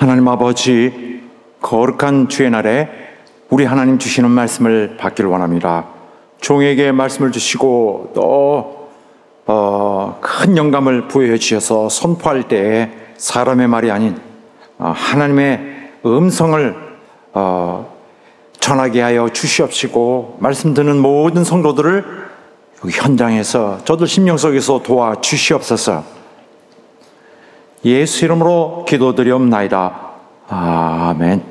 하나님 아버지, 거룩한 주의 날에 우리 하나님 주시는 말씀을 받기를 원합니다. 종에게 말씀을 주시고 또 큰 영감을 부여해 주셔서 선포할 때에 사람의 말이 아닌 하나님의 음성을 전하게 하여 주시옵시고, 말씀 듣는 모든 성도들을 여기 현장에서 저들 심령 속에서 도와 주시옵소서. 예수 이름으로 기도드리옵나이다. 아멘.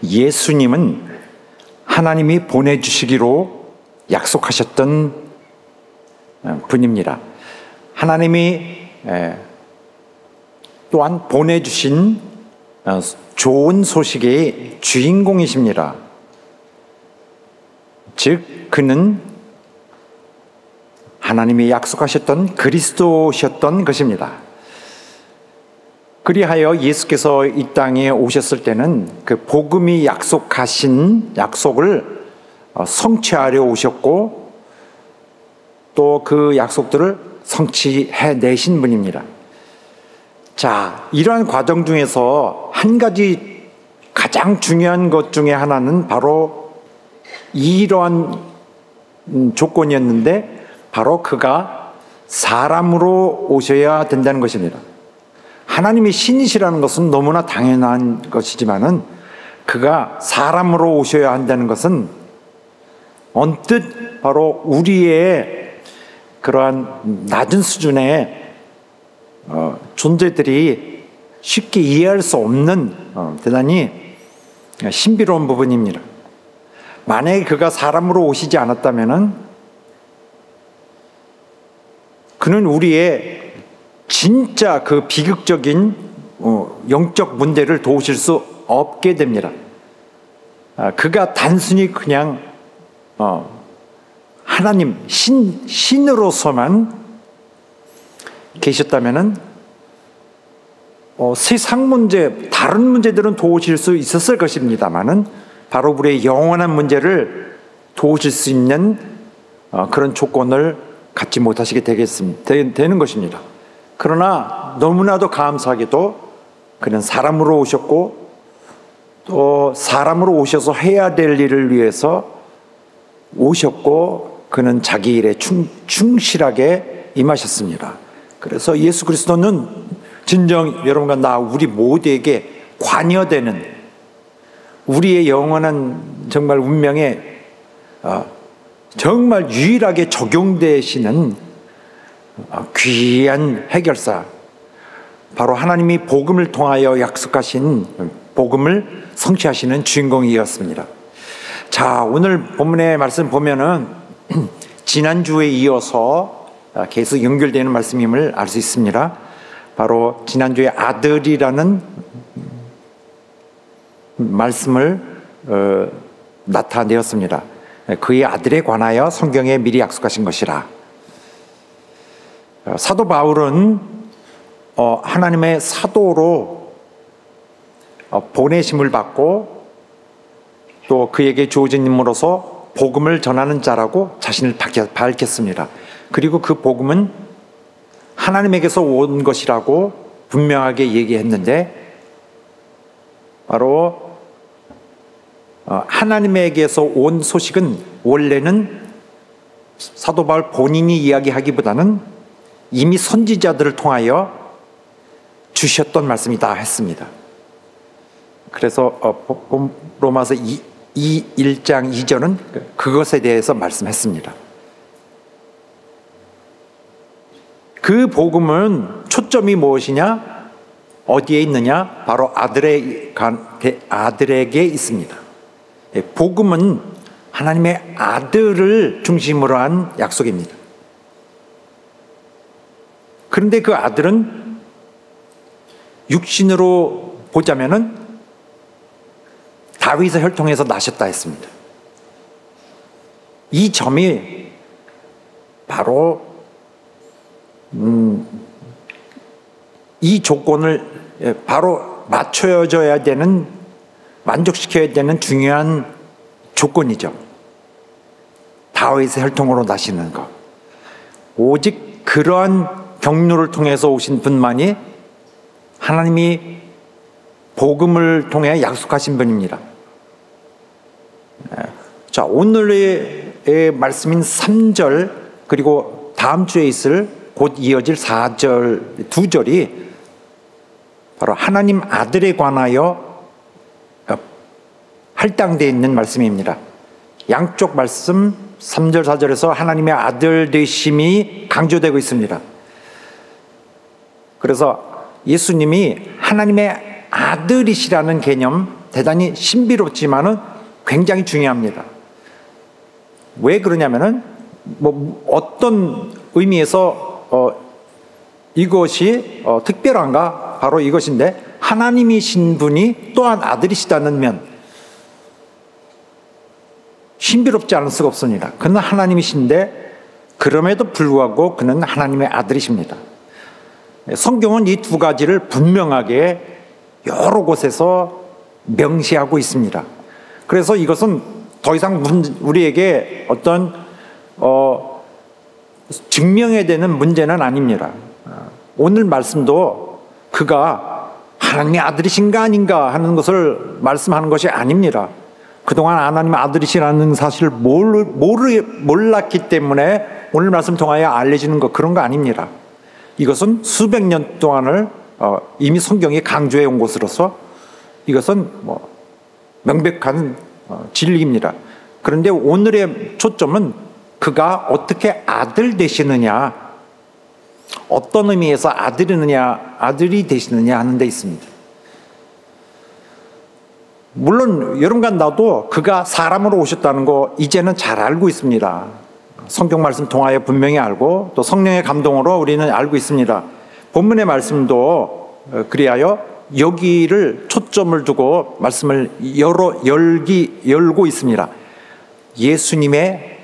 예수님은 하나님이 보내주시기로 약속하셨던 분입니다. 하나님이 또한 보내주신 좋은 소식의 주인공이십니다. 즉, 그는 하나님이 약속하셨던 그리스도셨던 것입니다. 그리하여 예수께서 이 땅에 오셨을 때는 그 복음이 약속하신 약속을 성취하려 오셨고, 또 그 약속들을 성취해 내신 분입니다. 자, 이러한 과정 중에서 한 가지 가장 중요한 것 중에 하나는 바로 이러한 조건이었는데, 바로 그가 사람으로 오셔야 된다는 것입니다. 하나님이 신이시라는 것은 너무나 당연한 것이지만은 그가 사람으로 오셔야 한다는 것은 언뜻 바로 우리의 그러한 낮은 수준의 존재들이 쉽게 이해할 수 없는 대단히 신비로운 부분입니다. 만약에 그가 사람으로 오시지 않았다면은 그는 우리의 진짜 그 비극적인 영적 문제를 도우실 수 없게 됩니다. 그가 단순히 그냥 하나님 신으로서만 계셨다면은 세상 문제, 다른 문제들은 도우실 수 있었을 것입니다만은 바로 우리의 영원한 문제를 도우실 수 있는 그런 조건을 갖지 못하시게 되는 것입니다. 그러나 너무나도 감사하게도 그는 사람으로 오셨고, 또 사람으로 오셔서 해야 될 일을 위해서 오셨고, 그는 자기 일에 충실하게 임하셨습니다. 그래서 예수 그리스도는 진정 여러분과 나 우리 모두에게 관여되는, 우리의 영원한 정말 운명에 정말 유일하게 적용되시는 귀한 해결사, 바로 하나님이 복음을 통하여 약속하신 복음을 성취하시는 주인공이었습니다. 자, 오늘 본문의 말씀 보면은 지난주에 이어서 계속 연결되는 말씀임을 알 수 있습니다. 바로 지난주에 아들이라는 말씀을 나타내었습니다. 그의 아들에 관하여 성경에 미리 약속하신 것이라. 사도 바울은 하나님의 사도로 보내심을 받고, 또 그에게 주어진 임무로서 복음을 전하는 자라고 자신을 밝혔습니다. 그리고 그 복음은 하나님에게서 온 것이라고 분명하게 얘기했는데, 바로 하나님에게서 온 소식은 원래는 사도 바울 본인이 이야기하기보다는 이미 선지자들을 통하여 주셨던 말씀이다 했습니다. 그래서 로마서 1장 2절은 그것에 대해서 말씀했습니다. 그 복음은 초점이 무엇이냐? 어디에 있느냐? 바로 아들에게 있습니다. 복음은 하나님의 아들을 중심으로 한 약속입니다. 그런데 그 아들은 육신으로 보자면은 다윗의 혈통에서 나셨다 했습니다. 이 점이 바로 이 조건을 바로 맞춰줘야 되는, 만족시켜야 되는 중요한 조건이죠. 다윗의 혈통으로 나시는 것. 오직 그러한 경륜을 통해서 오신 분만이 하나님이 복음을 통해 약속하신 분입니다. 자, 오늘의 말씀인 3절 그리고 다음 주에 있을 곧 이어질 4절, 2절이 바로 하나님 아들에 관하여 할당되어 있는 말씀입니다. 양쪽 말씀 3절, 4절에서 하나님의 아들 되심이 강조되고 있습니다. 그래서 예수님이 하나님의 아들이시라는 개념 대단히 신비롭지만은 굉장히 중요합니다. 왜 그러냐면은 어떤 의미에서 이것이 특별한가? 바로 이것인데, 하나님이신 분이 또한 아들이시다는 면 신비롭지 않을 수가 없습니다. 그는 하나님이신데 그럼에도 불구하고 그는 하나님의 아들이십니다. 성경은 이 두 가지를 분명하게 여러 곳에서 명시하고 있습니다. 그래서 이것은 더 이상 우리에게 어떤 증명해야 되는 문제는 아닙니다. 오늘 말씀도 그가 하나님의 아들이신가 아닌가 하는 것을 말씀하는 것이 아닙니다. 그동안 하나님의 아들이시라는 사실을 몰랐기 때문에 오늘 말씀 통하여 알려지는 것, 그런 거 아닙니다. 이것은 수백 년 동안을 이미 성경이 강조해 온 것으로서 이것은 명백한 진리입니다. 그런데 오늘의 초점은 그가 어떻게 아들 되시느냐, 어떤 의미에서 아들이 되시느냐 하는 데 있습니다. 물론 여러분과 나도 그가 사람으로 오셨다는 거 이제는 잘 알고 있습니다. 성경 말씀 통하여 분명히 알고 또 성령의 감동으로 우리는 알고 있습니다. 본문의 말씀도 그리하여 여기를 초점을 두고 말씀을 열고 있습니다. 예수님의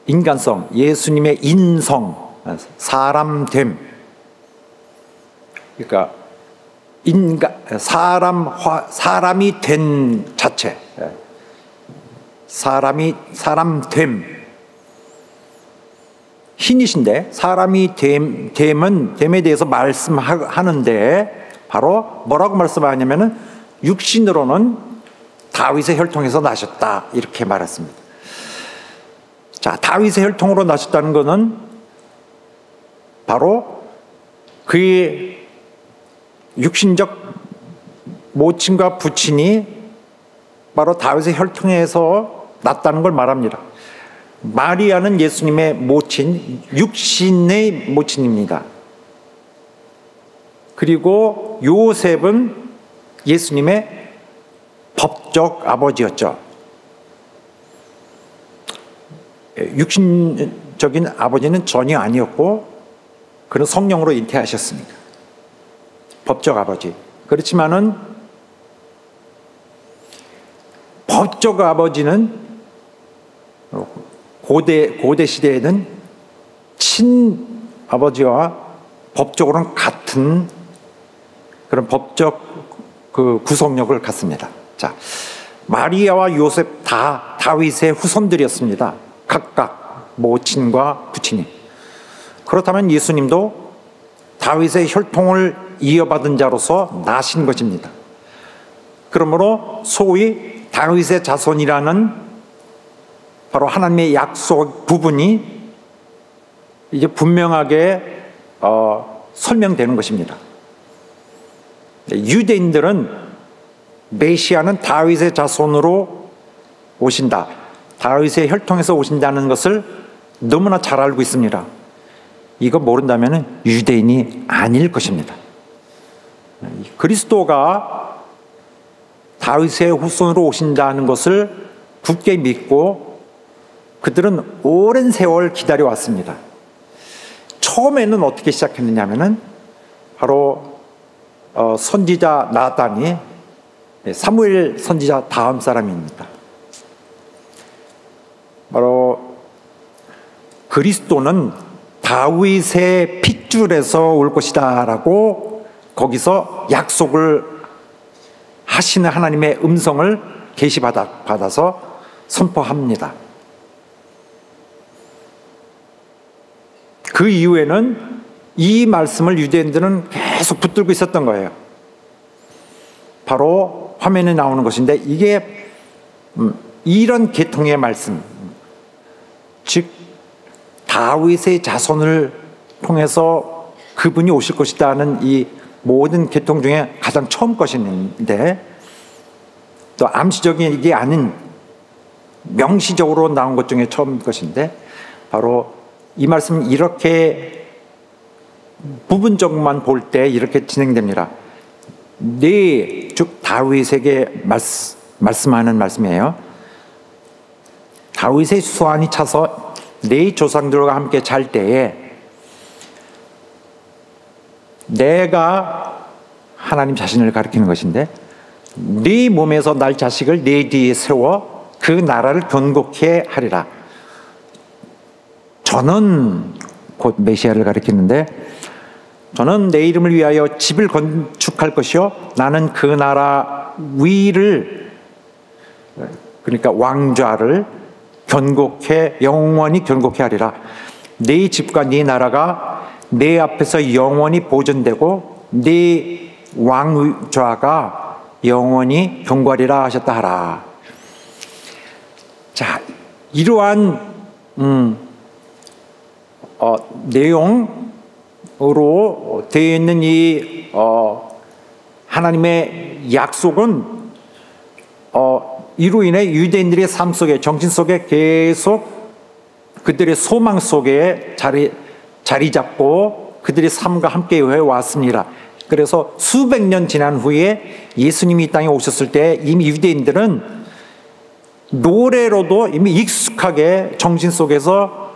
인간성, 예수님의 인성, 사람됨, 그러니까 사람이 된 자체, 사람됨, 신이신데 사람이 됨에 대해서 말씀하는데 바로 뭐라고 말씀하냐면은 육신으로는 다윗의 혈통에서 나셨다, 이렇게 말했습니다. 자, 다윗의 혈통으로 나셨다는 것은 바로 그의 육신적 모친과 부친이 바로 다윗의 혈통에서 났다는 걸 말합니다. 마리아는 예수님의 모친, 육신의 모친입니다. 그리고 요셉은 예수님의 법적 아버지였죠. 육신적인 아버지는 전혀 아니었고 그는 성령으로 잉태하셨습니다. 법적 아버지. 그렇지만은 법적 아버지는 고대 시대에는 친아버지와 법적으로는 같은 그런 법적 그 구속력을 갖습니다. 자, 마리아와 요셉 다 다윗의 후손들이었습니다. 각각 모친과 부친이. 그렇다면 예수님도 다윗의 혈통을 이어받은 자로서 나신 것입니다. 그러므로 소위 다윗의 자손이라는 바로 하나님의 약속 부분이 이제 분명하게 설명되는 것입니다. 유대인들은 메시아는 다윗의 자손으로 오신다, 다윗의 혈통에서 오신다는 것을 너무나 잘 알고 있습니다. 이거 모른다면 유대인이 아닐 것입니다. 그리스도가 다윗의 후손으로 오신다는 것을 굳게 믿고 그들은 오랜 세월 기다려왔습니다. 처음에는 어떻게 시작했느냐 하면은 바로 선지자 나단이 사무엘 선지자 다음 사람입니다. 바로 그리스도는 다윗의 핏줄에서 올 것이다 라고 거기서 약속을 하시는 하나님의 음성을 계시받아서 선포합니다. 그 이후에는 이 말씀을 유대인들은 계속 붙들고 있었던 거예요. 바로 화면에 나오는 것인데, 이게 이런 계통의 말씀, 즉 다윗의 자손을 통해서 그분이 오실 것이다 하는 이 모든 계통 중에 가장 처음 것인데, 또 암시적인 게 아닌 명시적으로 나온 것 중에 처음 것인데, 바로 이 말씀은 이렇게 부분적만 볼 때 이렇게 진행됩니다. 즉 다윗에게 말씀하는 말씀이에요. 다윗의 수완이 차서 네 조상들과 함께 잘 때에 내가 하나님 자신을 가리키는 것인데, 네 몸에서 날 자식을 네 뒤에 세워 그 나라를 견고케 하리라. 저는 곧 메시아를 가리키는데, 저는 내 이름을 위하여 집을 건축할 것이요 나는 그 나라 위를, 그러니까 왕좌를 견고케, 영원히 견고케 하리라. 네 집과 네 나라가 내 앞에서 영원히 보존되고 네 왕좌가 영원히 견고하리라 하셨다 하라. 자, 이러한 내용으로 되어 있는 이 하나님의 약속은 이로 인해 유대인들의 삶 속에, 정신 속에 계속 그들의 소망 속에 자리 잡고 그들의 삶과 함께 해왔습니다. 그래서 수백 년 지난 후에 예수님이 이 땅에 오셨을 때 이미 유대인들은 노래로도 이미 익숙하게 정신 속에서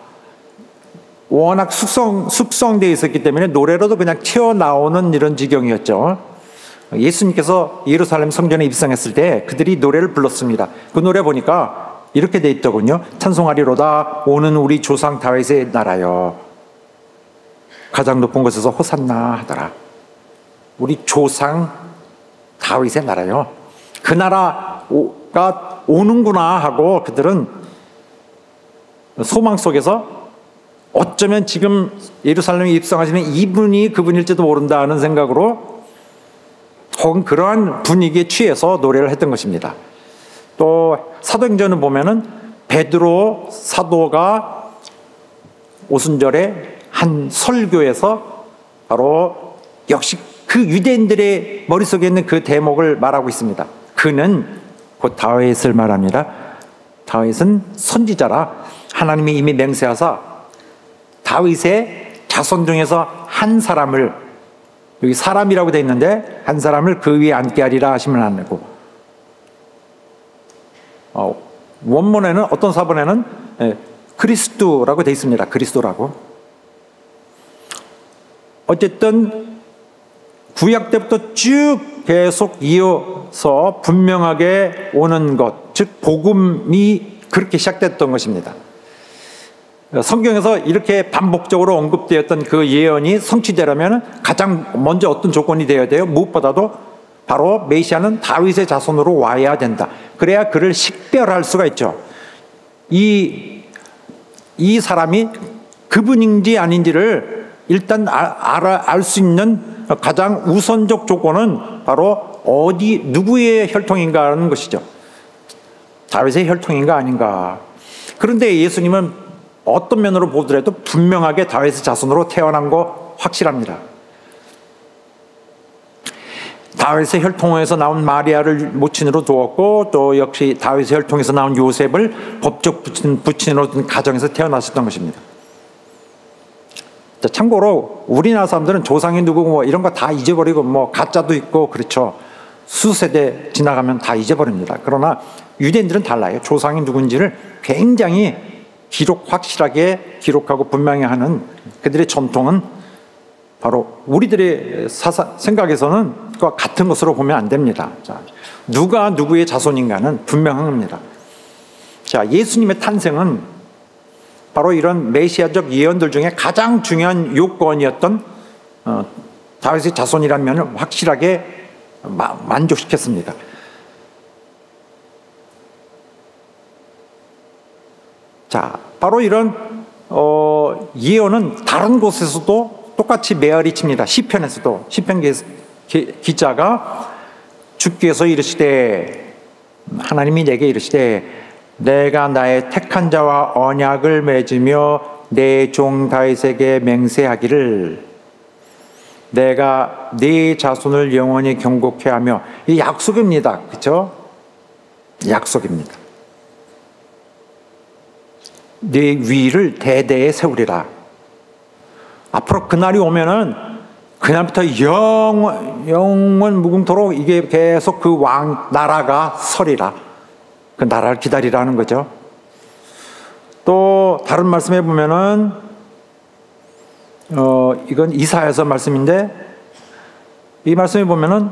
워낙 숙성되어 있었기 때문에 노래로도 그냥 튀어나오는 이런 지경이었죠. 예수님께서 예루살렘 성전에 입성했을 때 그들이 노래를 불렀습니다. 그 노래 보니까 이렇게 돼 있더군요. 찬송하리로다 오는 우리 조상 다윗의 나라여, 가장 높은 곳에서 호산나 하더라. 우리 조상 다윗의 나라요, 그 나라가 오는구나 하고 그들은 소망 속에서 어쩌면 지금 예루살렘에 입성하시는 이분이 그분일지도 모른다 하는 생각으로 혹은 그러한 분위기에 취해서 노래를 했던 것입니다. 또 사도행전을 보면은 베드로 사도가 오순절에 한 설교에서 바로 역시 그 유대인들의 머릿속에 있는 그 대목을 말하고 있습니다. 그는 곧 다윗을 말합니다. 다윗은 선지자라 하나님이 이미 맹세하사 다윗의 자손 중에서 한 사람을, 여기 사람이라고 되어 있는데 한 사람을 그 위에 앉게 하리라 하시면 안 되고, 원문에는, 어떤 사본에는 그리스도라고 되어 있습니다. 그리스도라고. 어쨌든 구약 때부터 쭉 계속 이어서 분명하게 오는 것, 즉 복음이 그렇게 시작됐던 것입니다. 성경에서 이렇게 반복적으로 언급되었던 그 예언이 성취되려면 가장 먼저 어떤 조건이 되어야 돼요? 무엇보다도 바로 메시아는 다윗의 자손으로 와야 된다. 그래야 그를 식별할 수가 있죠. 이 사람이 그분인지 아닌지를 일단 알 수 있는 가장 우선적 조건은 바로 누구의 혈통인가 하는 것이죠. 다윗의 혈통인가 아닌가. 그런데 예수님은 어떤 면으로 보더라도 분명하게 다윗의 자손으로 태어난 거 확실합니다. 다윗의 혈통에서 나온 마리아를 모친으로 두었고, 또 역시 다윗의 혈통에서 나온 요셉을 법적 부친으로 둔 가정에서 태어나셨던 것입니다. 자, 참고로 우리나라 사람들은 조상이 누구고 뭐 이런 거 다 잊어버리고, 뭐 가짜도 있고 그렇죠. 수세대 지나가면 다 잊어버립니다. 그러나 유대인들은 달라요. 조상이 누군지를 굉장히 확실하게 기록하고 분명히 하는 그들의 전통은 바로 우리들의 생각에서는 그와 같은 것으로 보면 안 됩니다. 자, 누가 누구의 자손인가는 분명한 겁니다. 자, 예수님의 탄생은 바로 이런 메시아적 예언들 중에 가장 중요한 요건이었던 다윗의 자손이라는 면을 확실하게 만족시켰습니다. 자, 바로 이런 예언은 다른 곳에서도 똑같이 메아리칩니다. 시편에서도 시편 기자가 주께서 이르시되, 하나님이 내게 이르시되, 내가 나의 택한 자와 언약을 맺으며 내 종 다윗에게 맹세하기를 내가 네 자손을 영원히 경고케 하며. 이 약속입니다. 그렇죠? 약속입니다. 네 위를 대대에 세우리라. 앞으로 그날이 오면은 그날부터 영원 무궁토록 이게 계속 그 나라가 서리라. 그 나라를 기다리라는 거죠. 또 다른 말씀에 보면은 이건 이사야서 말씀인데, 이 말씀에 보면은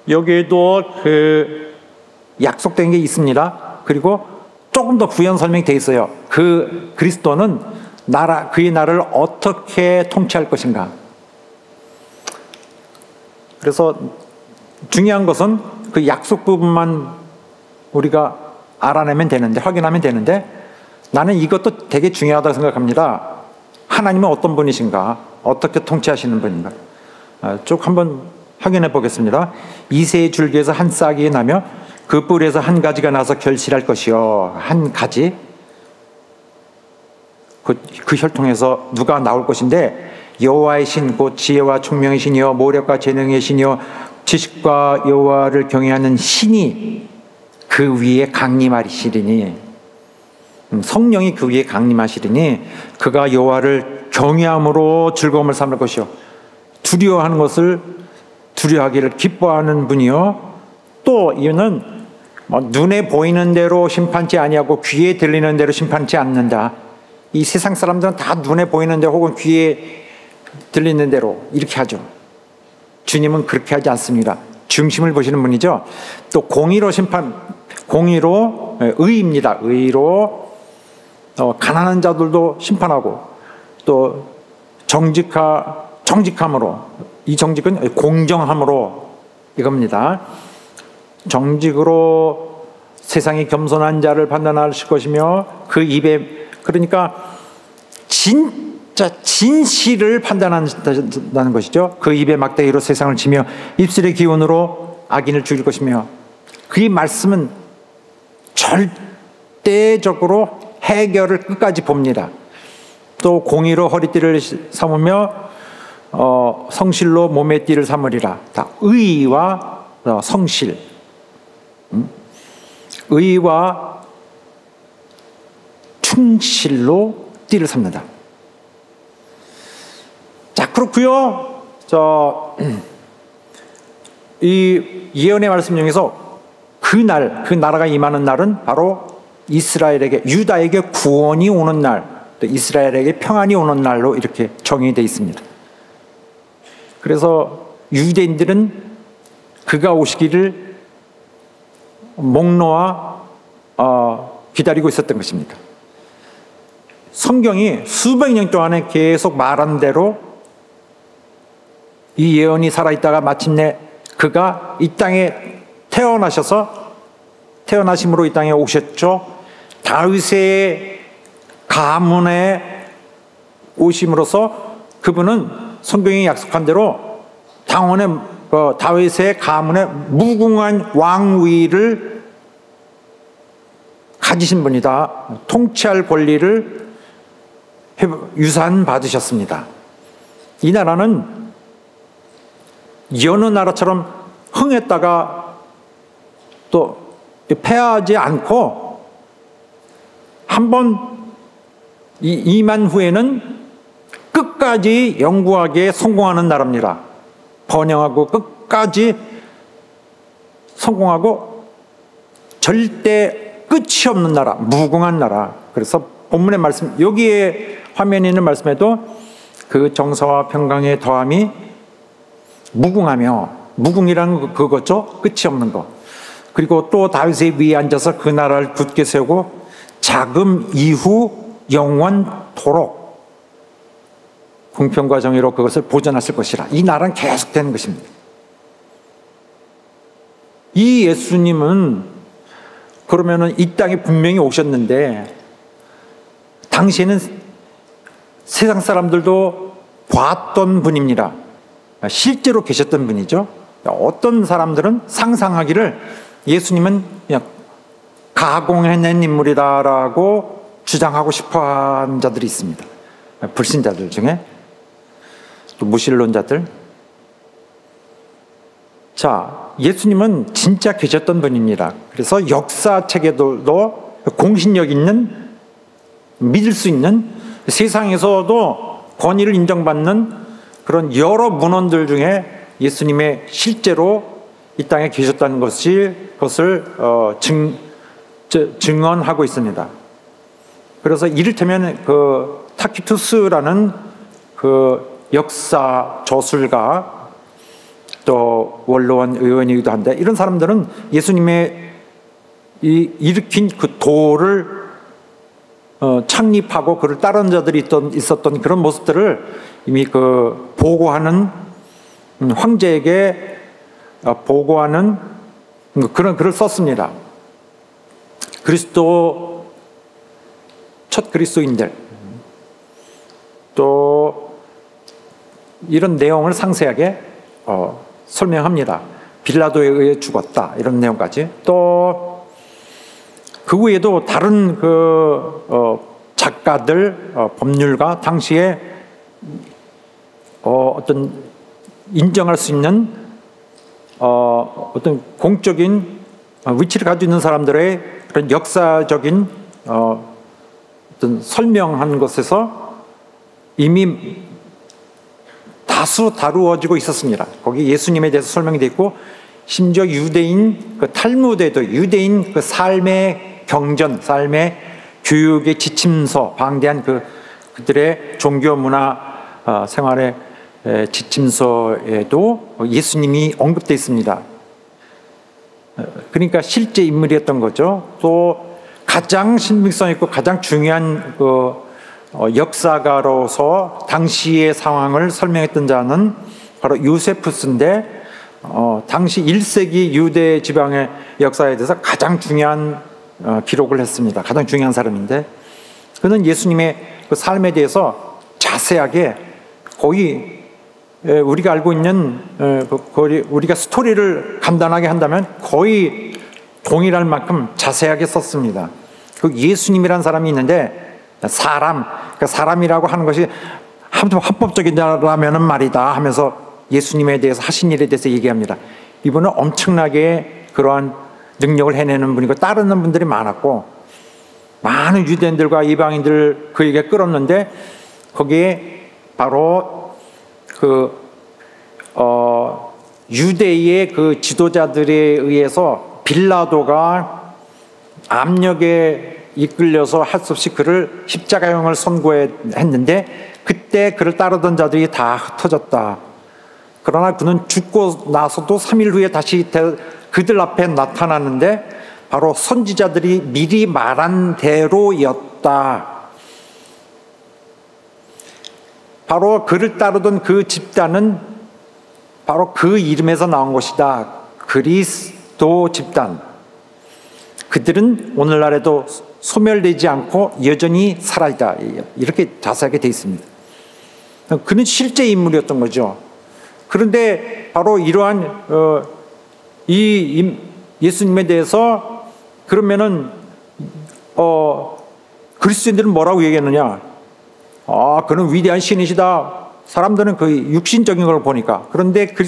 여기에도 그 약속된 게 있습니다. 그리고 조금 더 부연 설명이 되어 있어요. 그 그리스도는 그의 나라를 어떻게 통치할 것인가. 그래서 중요한 것은 그 약속 부분만 우리가 알아내면 되는데, 확인하면 되는데, 나는 이것도 되게 중요하다고 생각합니다. 하나님은 어떤 분이신가? 어떻게 통치하시는 분인가? 쭉 한번 확인해 보겠습니다. 이새의 줄기에서 한 싹이 나며 그 뿌리에서 한 가지가 나서 결실할 것이요. 한 가지. 그 혈통에서 누가 나올 것인데, 여호와의 신 곧 지혜와 총명의 신이요 모력과 재능의 신이요 지식과 여호와를 경외하는 신이 그 위에 강림하시리니, 성령이 그 위에 강림하시리니 그가 여호와를 경외함으로 즐거움을 삼을 것이요 두려워하는 것을 두려워하기를 기뻐하는 분이요. 또 이유는 눈에 보이는 대로 심판치 아니하고 귀에 들리는 대로 심판치 않는다. 이 세상 사람들은 다 눈에 보이는 대로 혹은 귀에 들리는 대로 이렇게 하죠. 주님은 그렇게 하지 않습니다. 중심을 보시는 분이죠. 또 공의로 공의로, 의입니다. 의로 가난한 자들도 심판하고, 또 정직함으로, 이 정직은 공정함으로 이겁니다. 정직으로 세상의 겸손한 자를 판단하실 것이며 그 입에, 그러니까 진짜 진실을 판단한다는 것이죠. 그 입에 막대기로 세상을 치며 입술의 기운으로 악인을 죽일 것이며. 그의 말씀은 절대적으로 해결을 끝까지 봅니다. 또 공의로 허리띠를 삼으며 성실로 몸의 띠를 삼으리라. 다 의와 성실, 의와 충실로 띠를 삼는다. 자, 그렇고요. 이 예언의 말씀 중에서 그 나라가 임하는 날은 바로 이스라엘에게, 유다에게 구원이 오는 날, 또 이스라엘에게 평안이 오는 날로 이렇게 정의되어 있습니다. 그래서 유대인들은 그가 오시기를 목놓아 기다리고 있었던 것입니다. 성경이 수백 년 동안에 계속 말한 대로 이 예언이 살아있다가 마침내 그가 이 땅에 태어나심으로 이 땅에 오셨죠. 다윗의 가문에 오심으로써 그분은 성경이 약속한 대로 다윗의 가문의 무궁한 왕위를 가지신 분이다. 통치할 권리를 유산 받으셨습니다. 이 나라는 여느 나라처럼 흥했다가 또 패하지 않고 한번 임한 후에는 끝까지 영구하게 성공하는 나라입니다. 번영하고 끝까지 성공하고 절대 끝이 없는 나라, 무궁한 나라. 그래서 본문의 말씀, 여기에 화면에 있는 말씀에도 그 정사와 평강의 더함이 무궁하며, 무궁이라는 그거죠. 끝이 없는 거. 그리고 또 다윗의 위에 앉아서 그 나라를 굳게 세우고 자금 이후 영원토록 공평과 정의로 그것을 보존하실 것이라. 이 나라는 계속되는 것입니다. 이 예수님은 그러면은 이 땅에 분명히 오셨는데, 당시에는 세상 사람들도 봤던 분입니다. 실제로 계셨던 분이죠. 어떤 사람들은 상상하기를 예수님은 그냥 가공해낸 인물이다라고 주장하고 싶어하는 자들이 있습니다. 불신자들 중에, 또 무신론자들. 자, 예수님은 진짜 계셨던 분입니다. 그래서 역사책에도 공신력 있는, 믿을 수 있는, 세상에서도 권위를 인정받는 그런 여러 문헌들 중에 예수님의 실제로 이 땅에 계셨다는 것을 증언하고 있습니다. 그래서 이를테면 그 타키투스라는 그 역사 저술가, 또 원로원 의원이기도 한데, 이런 사람들은 예수님의 일으킨 그 도를 창립하고 그를 따르는 자들이 있었던 그런 모습들을 이미 그 보고하는, 황제에게 보고하는 그런 글을 썼습니다. 첫 그리스도인들, 또 이런 내용을 상세하게 설명합니다. 빌라도에 의해 죽었다, 이런 내용까지. 또 그 외에도 다른 작가들, 법률가, 당시에 어떤 인정할 수 있는 어떤 공적인 위치를 가지고 있는 사람들의 그런 역사적인 어떤 설명한 것에서 이미 다수 다루어지고 있었습니다. 거기 예수님에 대해서 설명이 되어 있고, 심지어 유대인 그 탈무드에도 유대인 그 삶의 경전, 삶의 교육의 지침서, 방대한 그들의 종교 문화 생활의 지침서에도 예수님이 언급되어 있습니다. 그러니까 실제 인물이었던 거죠. 또 가장 신빙성 있고 가장 중요한 역사가로서 당시의 상황을 설명했던 자는 바로 요세푸스인데, 당시 1세기 유대 지방의 역사에 대해서 가장 중요한 기록을 했습니다. 가장 중요한 사람인데, 그는 예수님의 그 삶에 대해서 자세하게, 거의 우리가 알고 있는 우리가 스토리를 간단하게 한다면 거의 동일할 만큼 자세하게 썼습니다. 그 예수님이라는 사람이 있는데, 사람이라고 하는 것이 합법적이라면은 말이다 하면서 예수님에 대해서 하신 일에 대해서 얘기합니다. 이분은 엄청나게 그러한 능력을 해내는 분이고, 따르는 분들이 많았고, 많은 유대인들과 이방인들을 그에게 끌었는데, 거기에 바로 유대의 그 지도자들에 의해서 빌라도가 압력에 이끌려서 할 수 없이 그를 십자가형을 선고했는데, 그때 그를 따르던 자들이 다 흩어졌다. 그러나 그는 죽고 나서도 3일 후에 다시 그들 앞에 나타났는데, 바로 선지자들이 미리 말한 대로였다. 바로 그를 따르던 그 집단은 바로 그 이름에서 나온 것이다. 그리스도 집단. 그들은 오늘날에도 소멸되지 않고 여전히 살아있다. 이렇게 자세하게 되어 있습니다. 그는 실제 인물이었던 거죠. 그런데 바로 이러한 이 예수님에 대해서 그러면은 그리스도인들은 뭐라고 얘기했느냐? 그는 위대한 신이시다. 사람들은 그 육신적인 걸 보니까. 그런데 그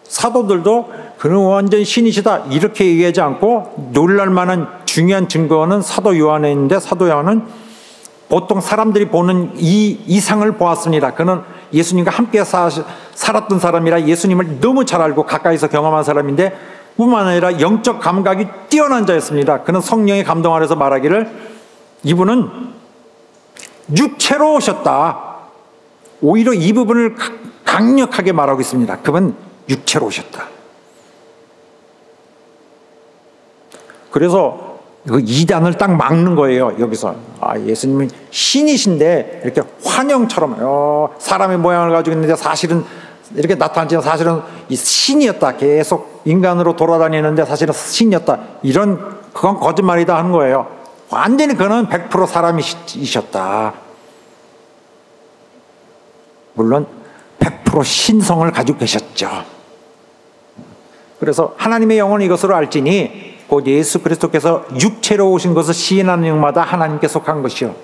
사도들도 그는 완전 신이시다 이렇게 얘기하지 않고, 놀랄만한 중요한 증거는 사도 요한에 있는데, 사도 요한은 보통 사람들이 보는 이 이상을 보았습니다. 그는 예수님과 함께 살았던 사람이라 예수님을 너무 잘 알고 가까이서 경험한 사람인데, 뿐만 아니라 영적 감각이 뛰어난 자였습니다. 그는 성령의 감동 아래서 말하기를, 이분은 육체로 오셨다. 오히려 이 부분을 강력하게 말하고 있습니다. 그분 육체로 오셨다. 그래서 그 이단을 딱 막는 거예요. 여기서 예수님은 신이신데 이렇게 환영처럼 사람의 모양을 가지고 있는데 사실은 이렇게 나타나지만 사실은 이 신이었다. 계속 인간으로 돌아다니는데 사실은 신이었다. 그건 거짓말이다 하는 거예요. 완전히 그는 100% 사람이셨다. 물론 100% 신성을 가지고 계셨죠. 그래서 하나님의 영은 이것으로 알지니 곧 예수 그리스도께서 육체로 오신 것을 시인하는 영마다 하나님께 속한 것이요,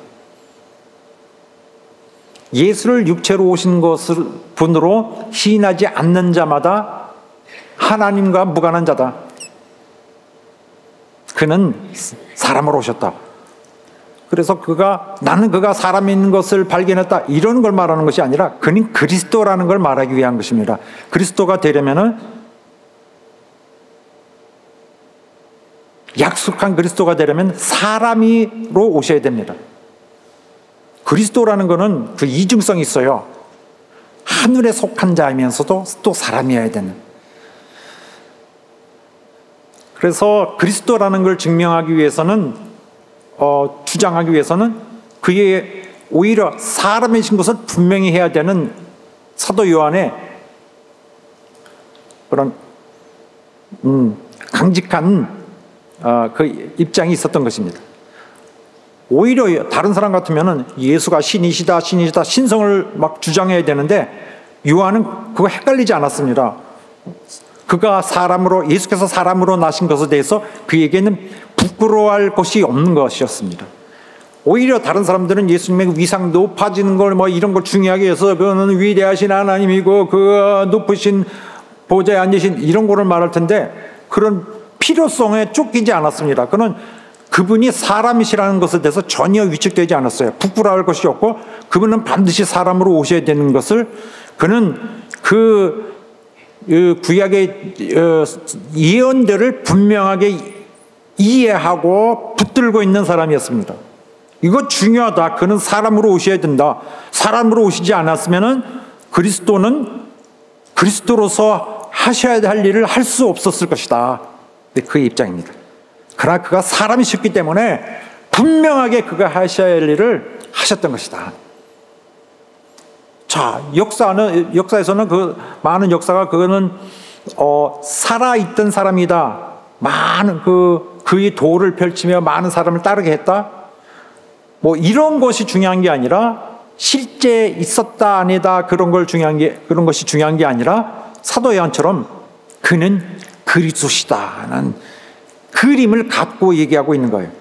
예수를 육체로 오신 것을 분으로 시인하지 않는 자마다 하나님과 무관한 자다. 그는 사람으로 오셨다. 그래서 나는 그가 사람이 있는 것을 발견했다, 이런 걸 말하는 것이 아니라 그는 그리스도라는 걸 말하기 위한 것입니다. 그리스도가 되려면은, 약속한 그리스도가 되려면 사람으로 오셔야 됩니다. 그리스도라는 것은 그 이중성이 있어요. 하늘에 속한 자이면서도 또 사람이어야 되는. 그래서 그리스도라는 걸 증명하기 위해서는, 주장하기 위해서는 그의 오히려 사람이신 것을 분명히 해야 되는 사도 요한의 그런 강직한 그 입장이 있었던 것입니다. 오히려 다른 사람 같으면은 예수가 신이시다 신성을 막 주장해야 되는데, 요한은 그거 헷갈리지 않았습니다. 그가 예수께서 사람으로 나신 것에 대해서 그에게는 부끄러워할 것이 없는 것이었습니다. 오히려 다른 사람들은 예수님의 위상 높아지는 걸 이런 걸 중요하게 해서 그는 위대하신 하나님이고 그 높으신 보좌에 앉으신 이런 거를 말할 텐데, 그런 필요성에 쫓기지 않았습니다. 그분이 사람이시라는 것에 대해서 전혀 위축되지 않았어요. 부끄러워할 것이 없고, 그분은 반드시 사람으로 오셔야 되는 것을, 그는 그 구약의 예언들을 분명하게 이해하고 붙들고 있는 사람이었습니다. 이거 중요하다. 그는 사람으로 오셔야 된다. 사람으로 오시지 않았으면은 그리스도는 그리스도로서 하셔야 할 일을 할 수 없었을 것이다. 그의 입장입니다. 그러나 그가 사람이셨기 때문에 분명하게 그가 하셔야 할 일을 하셨던 것이다. 자, 역사에서는 그 많은 역사가 그거는 살아있던 사람이다. 많은 그의 도를 펼치며 많은 사람을 따르게 했다. 이런 것이 중요한 게 아니라, 실제 있었다 아니다 그런 것이 중요한 게 아니라, 사도 요한처럼 그는 그리스도시다는 그림을 갖고 얘기하고 있는 거예요.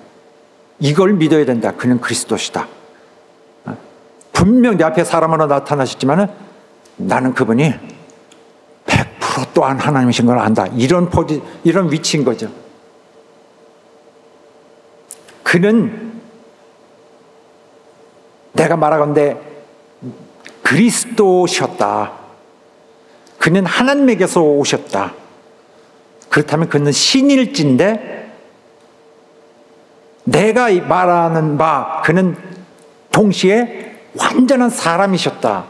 이걸 믿어야 된다. 그는 그리스도시다. 분명 내 앞에 사람으로 나타나셨지만 나는 그분이 100% 또한 하나님이신 걸 안다. 이런 위치인 거죠. 그는 내가 말하건대 그리스도셨다. 그는 하나님에게서 오셨다. 그렇다면 그는 신일진데, 내가 말하는 바 그는 동시에 완전한 사람이셨다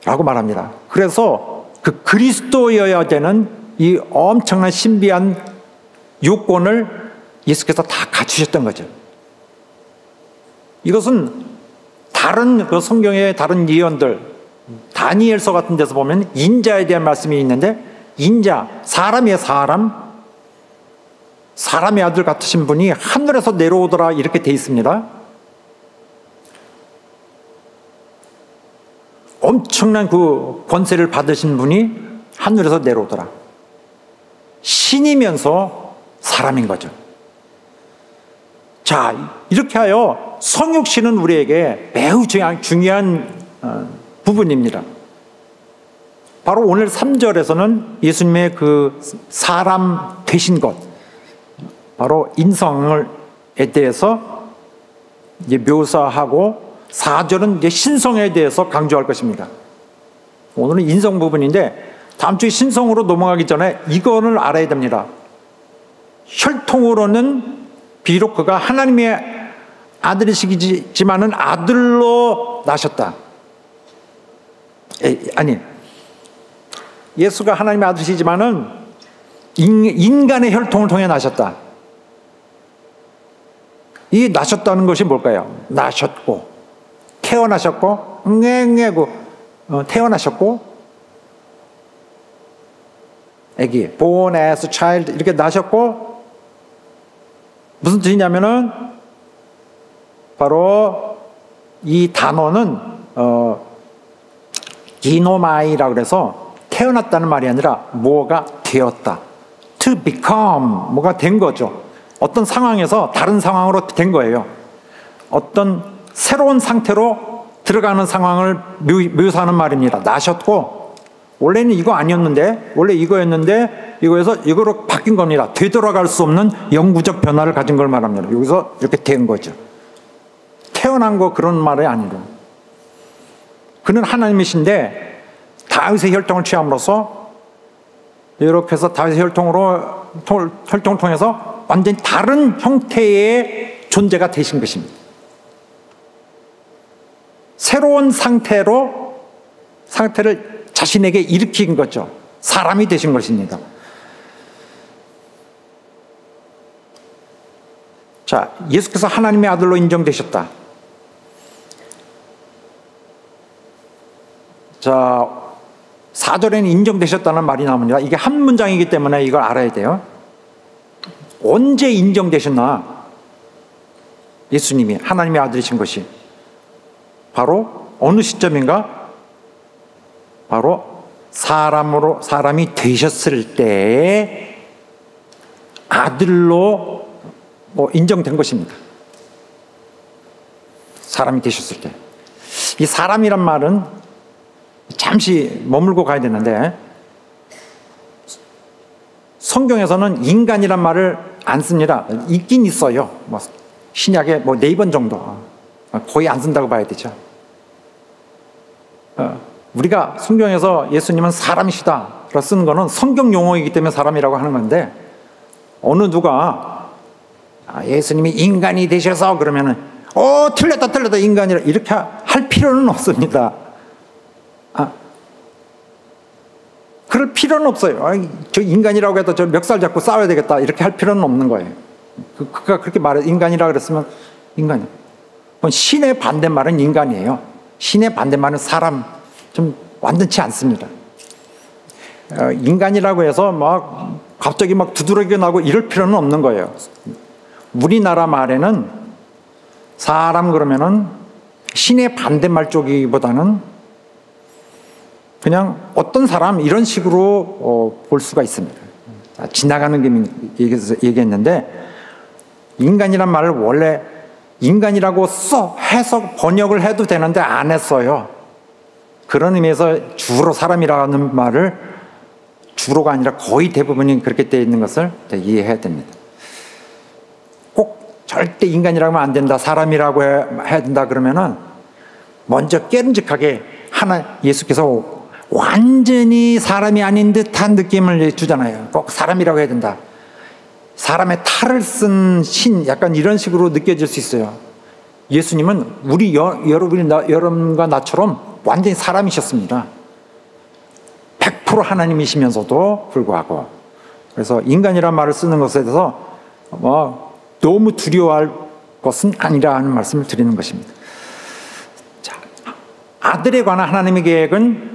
라고 말합니다. 그래서 그 그리스도여야 되는 이 엄청난 신비한 요건을 예수께서 다 갖추셨던 거죠. 이것은 다른 성경의 다른 예언들, 다니엘서 같은 데서 보면 인자에 대한 말씀이 있는데, 인자, 사람이에요. 사람의 아들 같으신 분이 하늘에서 내려오더라, 이렇게 돼 있습니다. 엄청난 그 권세를 받으신 분이 하늘에서 내려오더라. 신이면서 사람인 거죠. 자, 이렇게 하여 성육신은 우리에게 매우 중요한 부분입니다. 바로 오늘 3절에서는 예수님의 그 사람 되신 것, 바로 인성에 대해서 이제 묘사하고, 4절은 이제 신성에 대해서 강조할 것입니다. 오늘은 인성 부분인데, 다음 주에 신성으로 넘어가기 전에 이거를 알아야 됩니다. 혈통으로는 비록 그가 하나님의 아들이시지만은 아들로 나셨다. 예수가 하나님의 아들이시지만은 인간의 혈통을 통해 나셨다. 이 나셨다는 것이 뭘까요? 나셨고, 태어나셨고, 태어나셨고, 아기, born as a child, 이렇게 나셨고, 무슨 뜻이냐면은 바로 이 단어는 기노마이라고 그래서 태어났다는 말이 아니라 뭐가 되었다. To become, 뭐가 된 거죠. 어떤 상황에서 다른 상황으로 된 거예요. 어떤 새로운 상태로 들어가는 상황을 묘사하는 말입니다. 나셨고, 원래는 이거 아니었는데, 원래 이거였는데 이거에서 이거로 바뀐 겁니다. 되돌아갈 수 없는 영구적 변화를 가진 걸 말합니다. 여기서 이렇게 된 거죠. 태어난 거 그런 말이 아니고, 그는 하나님이신데 다윗의 혈통을 취함으로써 이렇게 해서 다윗의 혈통을 통해서 완전히 다른 형태의 존재가 되신 것입니다. 새로운 상태를 자신에게 일으킨 거죠. 사람이 되신 것입니다. 자, 예수께서 하나님의 아들로 인정되셨다. 자, 4절에는 인정되셨다는 말이 나옵니다. 이게 한 문장이기 때문에 이걸 알아야 돼요. 언제 인정되셨나? 예수님이 하나님의 아들이신 것이 바로 어느 시점인가? 바로 사람이 되셨을 때 아들로 인정된 것입니다. 사람이 되셨을 때. 이 사람이란 말은 잠시 머물고 가야 되는데, 성경에서는 인간이란 말을 안 씁니다. 있긴 있어요. 신약에 4번 정도. 거의 안 쓴다고 봐야 되죠. 우리가 성경에서 예수님은 사람이시다 쓴 거는 성경 용어이기 때문에 사람이라고 하는 건데, 어느 누가 예수님이 인간이 되셔서 그러면은 틀렸다 인간이라 이렇게 할 필요는 없습니다. 그럴 필요는 없어요. 저 인간이라고 해도 저 멱살 잡고 싸워야 되겠다 이렇게 할 필요는 없는 거예요. 그가 그렇게 말해 인간이라 그랬으면 인간이에요. 신의 반대말은 인간이에요. 신의 반대말은 사람. 좀 완전치 않습니다. 인간이라고 해서 갑자기 두드러기가 나고 이럴 필요는 없는 거예요. 우리나라 말에는 사람 그러면은 신의 반대말 쪽이보다는 그냥 어떤 사람 이런 식으로 볼 수가 있습니다. 지나가는 게 얘기했는데, 인간이란 말을 원래 인간이라고 해서 번역을 해도 되는데 안 했어요. 그런 의미에서 주로 사람이라는 말을 주로가 아니라 거의 대부분이 그렇게 되어 있는 것을 이해해야 됩니다. 꼭 절대 인간이라고 하면 안 된다, 사람이라고 해야 된다 그러면은 먼저 깨름직하게 예수께서 완전히 사람이 아닌 듯한 느낌을 주잖아요. 꼭 사람이라고 해야 된다. 사람의 탈을 쓴 신, 약간 이런 식으로 느껴질 수 있어요. 예수님은 우리 여러분과 나처럼 완전히 사람이셨습니다. 100% 하나님이시면서도 불구하고. 그래서 인간이라는 말을 쓰는 것에 대해서 너무 두려워할 것은 아니라 하는 말씀을 드리는 것입니다. 자, 아들에 관한 하나님의 계획은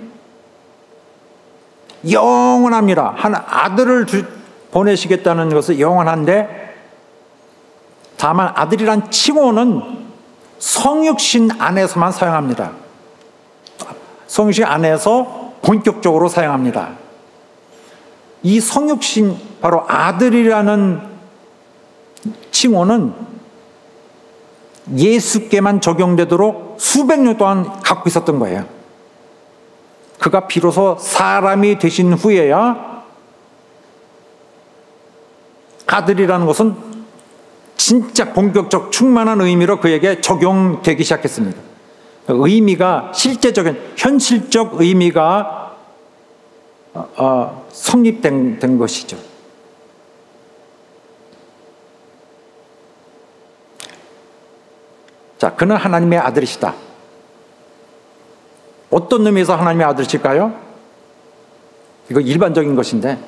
영원합니다. 아들을 보내시겠다는 것은 영원한데, 다만 아들이란 칭호는 성육신 안에서만 사용합니다. 성육신 안에서 본격적으로 사용합니다. 이 성육신, 바로 아들이라는 칭호는 예수께만 적용되도록 수백 년 동안 갖고 있었던 거예요. 그가 비로소 사람이 되신 후에야 아들이라는 것은 진짜 본격적 충만한 의미로 그에게 적용되기 시작했습니다. 의미가 실제적인 현실적 의미가 성립된 것이죠. 자, 그는 하나님의 아들이시다. 어떤 의미에서 하나님의 아들이실까요? 이거 일반적인 것인데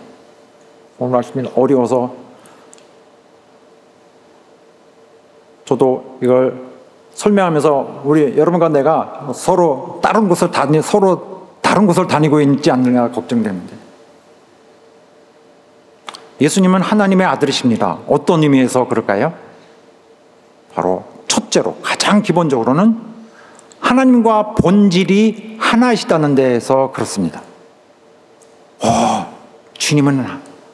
오늘 말씀이 어려워서 저도 이걸 설명하면서 여러분과 내가 서로 다른 곳을 다니고 있지 않느냐 걱정되는데, 예수님은 하나님의 아들이십니다. 어떤 의미에서 그럴까요? 바로 첫째로 가장 기본적으로는 하나님과 본질이 하나이시다는 데에서 그렇습니다. 주님은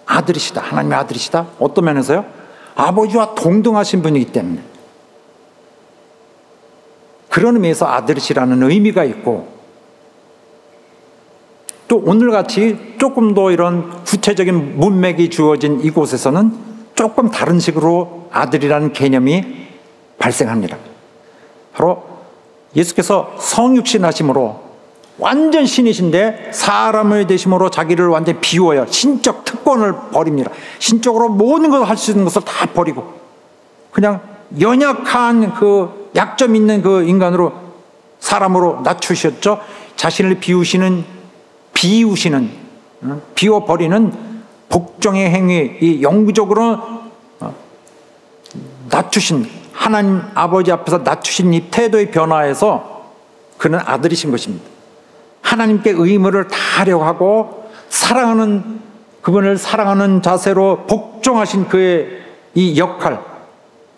아들이시다. 하나님의 아들이시다. 어떤 면에서요? 아버지와 동등하신 분이기 때문에. 그런 의미에서 아들이시라는 의미가 있고, 또 오늘같이 조금 더 이런 구체적인 문맥이 주어진 이곳에서는 조금 다른 식으로 아들이라는 개념이 발생합니다. 바로 예수께서 성육신 하심으로 완전 신이신데 사람의 되심으로 자기를 완전히 비워요. 신적 특권을 버립니다. 신적으로 모든 것을 할 수 있는 것을 다 버리고 그냥 연약한 그 약점 있는 그 인간으로 사람으로 낮추셨죠. 자신을 비워버리는 복종의 행위, 이 영구적으로 낮추신 하나님 아버지 앞에서 낮추신 이 태도의 변화에서 그는 아들이신 것입니다. 하나님께 의무를 다하려고 하고 사랑하는 그분을 사랑하는 자세로 복종하신 그의 이 역할,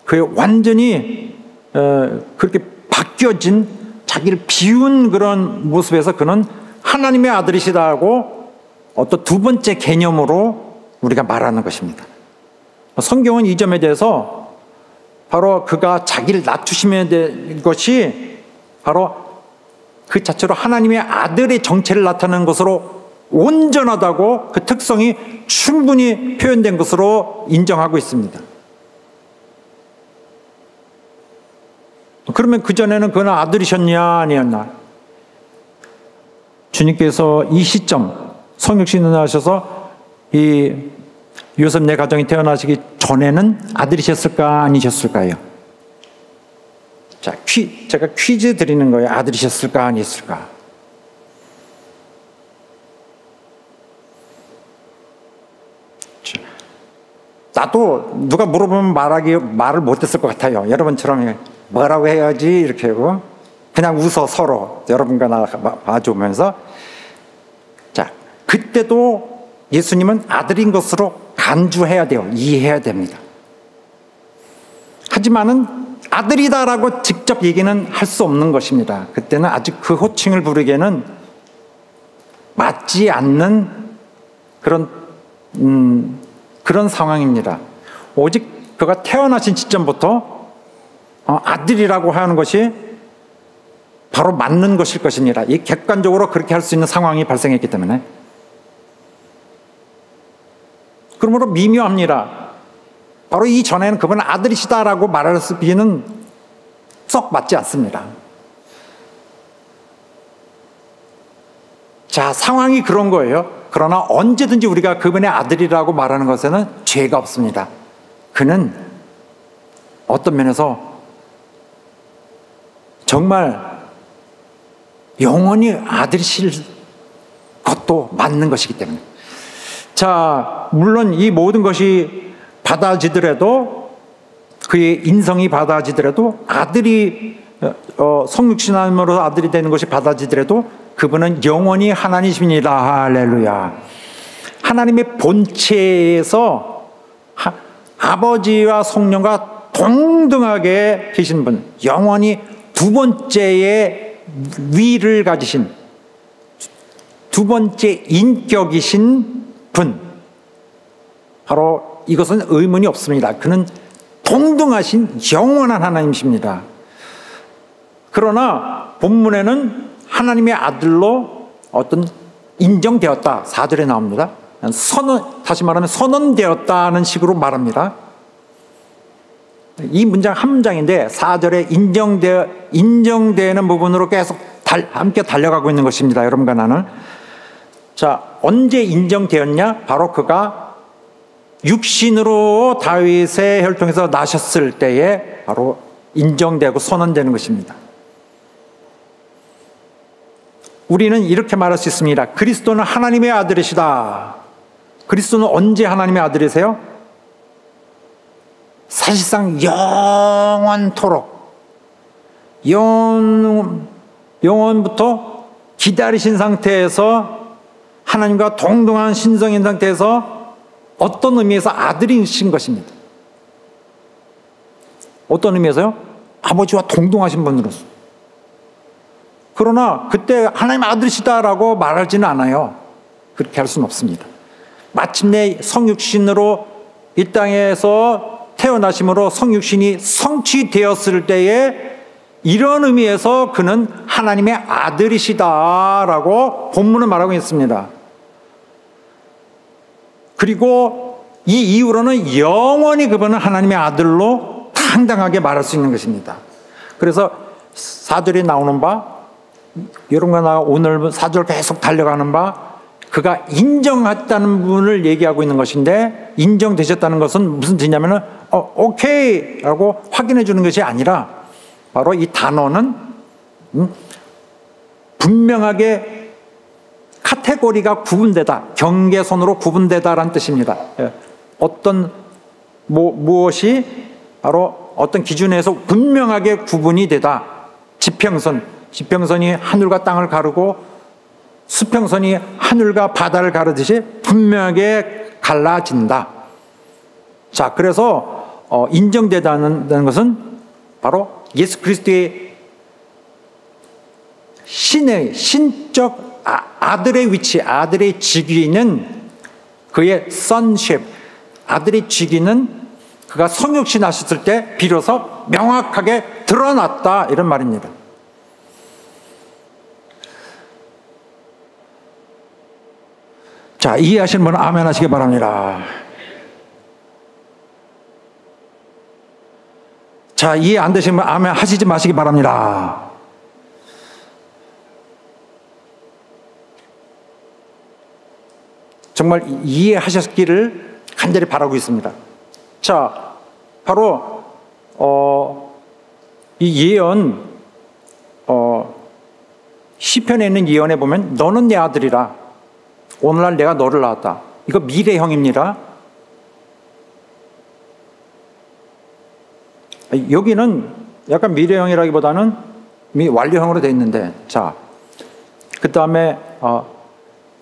그의 완전히 그렇게 바뀌어진 자기를 비운 그런 모습에서 그는 하나님의 아들이시다고 어떤 두 번째 개념으로 우리가 말하는 것입니다. 성경은 이 점에 대해서 바로 그가 자기를 낮추시면 될 것이 바로 그 자체로 하나님의 아들의 정체를 나타내는 것으로 온전하다고 그 특성이 충분히 표현된 것으로 인정하고 있습니다. 그러면 그전에는 그는 아들이셨냐 아니었나? 주님께서 이 시점 성육신을 하셔서 이 요셉 내 가정이 태어나시기 전에는 아들이셨을까 아니셨을까요? 자, 제가 퀴즈 드리는 거예요. 아들이셨을까 아니었을까? 나도 누가 물어보면 말을 못했을 것 같아요. 여러분처럼 뭐라고 해야지 이렇게 하고 그냥 웃어 서로 여러분과 나 봐주면서. 자, 그때도 예수님은 아들인 것으로 간주해야 돼요. 이해해야 됩니다. 하지만은 아들이다라고 직접 얘기는 할 수 없는 것입니다. 그때는 아직 그 호칭을 부르기에는 맞지 않는 그런 상황입니다. 오직 그가 태어나신 시점부터 아들이라고 하는 것이 바로 맞는 것일 것입니다. 이 객관적으로 그렇게 할 수 있는 상황이 발생했기 때문에. 그러므로 미묘합니다. 바로 이 전에는 그분은 아들이시다라고 말하기는 썩 맞지 않습니다. 자, 상황이 그런 거예요. 그러나 언제든지 우리가 그분의 아들이라고 말하는 것에는 죄가 없습니다. 그는 어떤 면에서 정말 영원히 아들이실 것도 맞는 것이기 때문에. 자, 물론 이 모든 것이 받아지더라도 그의 인성이 받아지더라도 아들이 성육신함으로 아들이 되는 것이 받아지더라도 그분은 영원히 하나님이십니다. 할렐루야. 하나님의 본체에서 아버지와 성령과 동등하게 계신 분, 영원히 두 번째의 위를 가지신 두 번째 인격이신 분, 바로 이것은 의문이 없습니다. 그는 동등하신 영원한 하나님이십니다. 그러나 본문에는 하나님의 아들로 어떤 인정되었다, 4절에 나옵니다. 다시 말하면 선언되었다는 식으로 말합니다. 이 문장 한 문장인데 4절에 인정되는 부분으로 계속 함께 달려가고 있는 것입니다. 여러분과 나는. 자, 언제 인정되었냐? 바로 그가 육신으로 다윗의 혈통에서 나셨을 때에 바로 인정되고 선언되는 것입니다. 우리는 이렇게 말할 수 있습니다. 그리스도는 하나님의 아들이시다. 그리스도는 언제 하나님의 아들이세요? 사실상 영원토록, 영원부터 기다리신 상태에서 하나님과 동등한 신성인 상태에서 어떤 의미에서 아들이신 것입니다. 어떤 의미에서요? 아버지와 동등하신 분으로서. 그러나 그때 하나님의 아들이시다라고 말하지는 않아요. 그렇게 할 수는 없습니다. 마침내 성육신으로 이 땅에서 태어나심으로 성육신이 성취되었을 때에 이런 의미에서 그는 하나님의 아들이시다라고 본문은 말하고 있습니다. 그리고 이 이후로는 영원히 그분은 하나님의 아들로 당당하게 말할 수 있는 것입니다. 그래서 사절이 나오는 바, 여러분과 나 오늘 사절 계속 달려가는 바, 그가 인정했다는 부분을 얘기하고 있는 것인데, 인정되셨다는 것은 무슨 뜻이냐면은 오케이 라고 확인해 주는 것이 아니라 바로 이 단어는 분명하게 카테고리가 구분되다, 경계선으로 구분되다라는 뜻입니다. 어떤 무엇이 바로 어떤 기준에서 분명하게 구분이 되다. 지평선이 하늘과 땅을 가르고 수평선이 하늘과 바다를 가르듯이 분명하게 갈라진다. 자, 그래서 인정되다는 것은 바로 예수 그리스도의 신적 아들의 위치, 아들의 직위는 그의 sonship, 아들의 직위는 그가 성육신 하셨을 때 비로소 명확하게 드러났다, 이런 말입니다. 자, 이해하시는 분은 아멘 하시기 바랍니다. 자, 이해 안 되시면 아멘 하시지 마시기 바랍니다. 정말 이해하셨기를 간절히 바라고 있습니다. 자, 바로 이 예언, 시편에 있는 예언에 보면 너는 내 아들이라, 오늘날 내가 너를 낳았다. 이거 미래형입니다. 여기는 약간 미래형이라기보다는 완료형으로 되어 있는데, 자, 그 다음에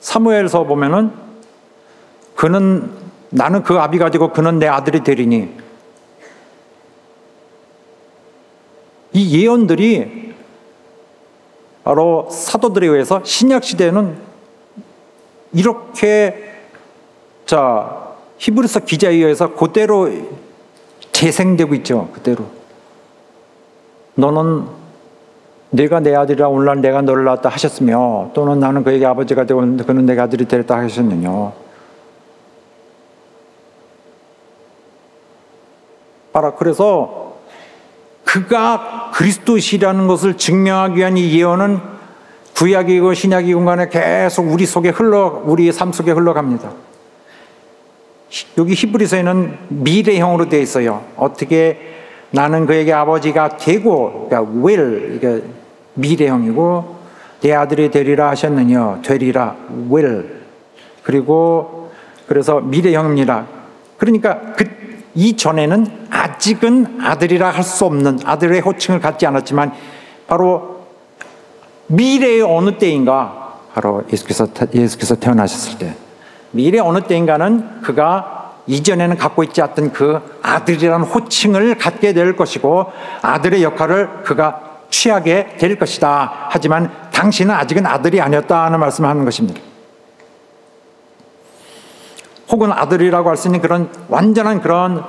사무엘서 보면은 나는 그 아비 가지고 그는 내 아들이 되리니, 이 예언들이 바로 사도들에 의해서 신약 시대에는 이렇게, 자, 히브리서 기자에 의해서 그대로 재생되고 있죠. 그대로. 너는 내가 내 아들이라 오늘날 내가 너를 낳았다 하셨으며, 또는 나는 그에게 아버지가 되고 그는 내가 아들이 되었다 하셨느냐. 봐라, 그래서 그가 그리스도시라는 것을 증명하기 위한 이 예언은 구약이고 신약이고 간에 계속 우리 삶 속에 흘러갑니다. 여기 히브리서에는 미래형으로 되어 있어요. 어떻게 나는 그에게 아버지가 되고, 그러니까 will, 그러니까 미래형이고, 내 아들이 되리라 하셨느냐, 되리라, will. 그리고 그래서 미래형입니다. 그러니까 이 전에는 아직은 아들이라 할 수 없는, 아들의 호칭을 갖지 않았지만 바로 미래의 어느 때인가, 바로 예수께서 태어나셨을 때, 미래 어느 때인가는 그가 이전에는 갖고 있지 않던 그 아들이라는 호칭을 갖게 될 것이고, 아들의 역할을 그가 취하게 될 것이다. 하지만 당신은 아직은 아들이 아니었다 하는 말씀을 하는 것입니다. 혹은 아들이라고 할 수 있는 그런 완전한 그런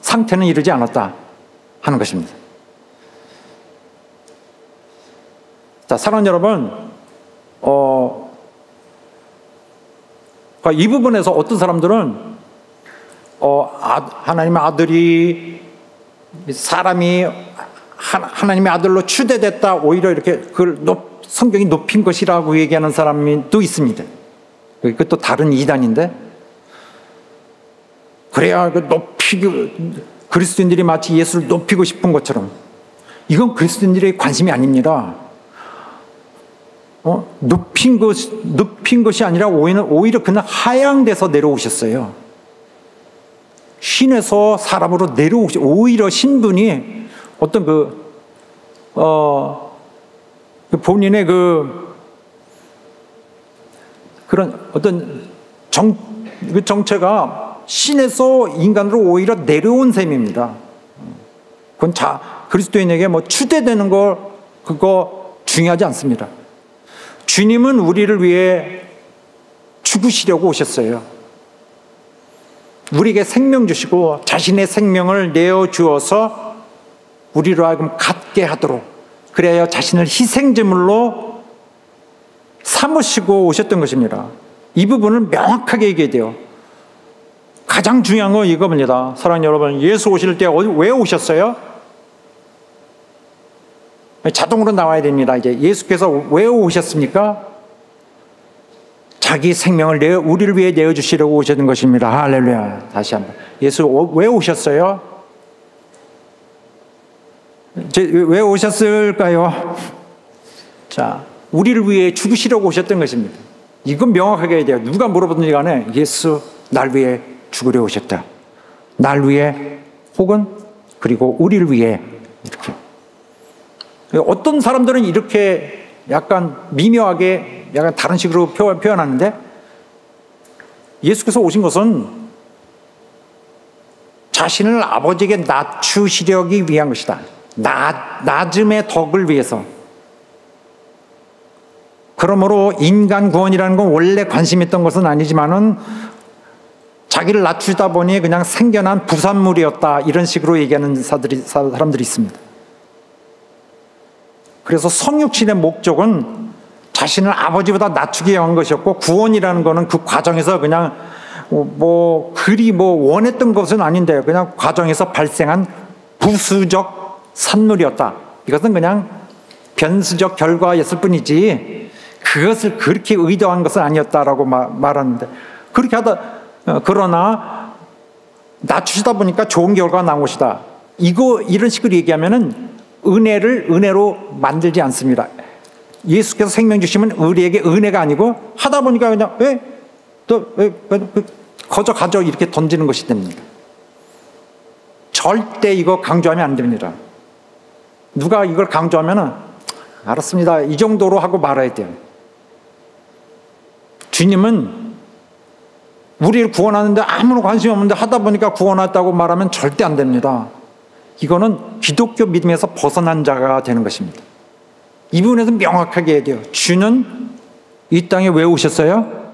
상태는 이르지 않았다 하는 것입니다. 자, 사랑하는 여러분, 이 부분에서 어떤 사람들은 하나님의 아들이, 사람이 하나님의 아들로 추대됐다, 오히려 이렇게 그걸 성경이 높인 것이라고 얘기하는 사람이 또 있습니다. 그것도 다른 이단인데, 그래야 그리스도인들이 마치 예수를 높이고 싶은 것처럼, 이건 그리스도인들의 관심이 아닙니다. 높인 것이 아니라 오히려 그냥 하향돼서 내려오셨어요. 신에서 사람으로 오히려 신분이 어떤 본인의 그런 어떤 정체가 신에서 인간으로 오히려 내려온 셈입니다. 그건 그리스도인에게 추대되는 걸, 중요하지 않습니다. 주님은 우리를 위해 죽으시려고 오셨어요. 우리에게 생명 주시고 자신의 생명을 내어주어서 우리로 하여금 갖게 하도록, 그래야 자신을 희생제물로 삼으시고 오셨던 것입니다. 이 부분을 명확하게 얘기해야 돼요. 가장 중요한 건 이겁니다. 사랑하는 여러분, 예수 오실 때 왜 오셨어요? 자동으로 나와야 됩니다. 이제 예수께서 왜 오셨습니까? 자기 생명을 우리를 위해 내어주시려고 오셨던 것입니다. 할렐루야. 다시 한번. 예수 왜 오셨어요? 왜 오셨을까요? 자, 우리를 위해 죽으시려고 오셨던 것입니다. 이건 명확하게 해야 돼요. 누가 물어보든지 간에 예수 날 위해 죽으려 오셨다. 날 위해, 혹은 그리고 우리를 위해, 이렇게. 어떤 사람들은 이렇게 약간 미묘하게 약간 다른 식으로 표현하는데, 예수께서 오신 것은 자신을 아버지에게 낮추시려기 위한 것이다. 낮음의 덕을 위해서. 그러므로 인간 구원이라는 건 원래 관심있던 것은 아니지만은 자기를 낮추다 보니 그냥 생겨난 부산물이었다, 이런 식으로 얘기하는 사람들이 있습니다. 그래서 성육신의 목적은 자신을 아버지보다 낮추기 위한 것이었고, 구원이라는 것은 그 과정에서 그냥 그리 원했던 것은 아닌데 그냥 과정에서 발생한 부수적 산물이었다. 이것은 그냥 변수적 결과였을 뿐이지 그것을 그렇게 의도한 것은 아니었다라고 말하는데, 그렇게 그러나 낮추시다 보니까 좋은 결과가 나온 것이다. 이런 식으로 얘기하면은 은혜를 은혜로 만들지 않습니다. 예수께서 생명 주시면 우리에게 은혜가 아니고 하다 보니까 그냥 거저 가져 이렇게 던지는 것이 됩니다. 절대 이거 강조하면 안 됩니다. 누가 이걸 강조하면은 알았습니다, 이 정도로 하고 말아야 돼요. 주님은 우리를 구원하는데 아무런 관심이 없는데 하다 보니까 구원했다고 말하면 절대 안 됩니다. 이거는 기독교 믿음에서 벗어난 자가 되는 것입니다. 이 부분에서 명확하게 해야 돼요. 주는 이 땅에 왜 오셨어요?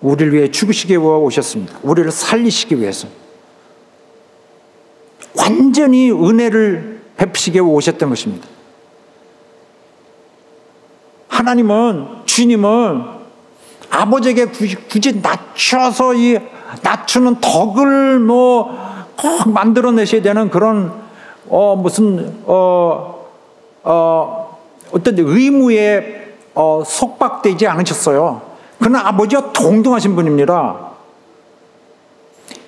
우리를 위해 죽으시기 위해 오셨습니다. 우리를 살리시기 위해서. 완전히 은혜를 베푸시기 위해 오셨던 것입니다. 주님은 아버지에게 굳이 낮춰서 이 낮추는 덕을 꼭 만들어내셔야 되는 그런 어떤 의무에 속박되지 않으셨어요. 그러나 아버지가 동등하신 분입니다.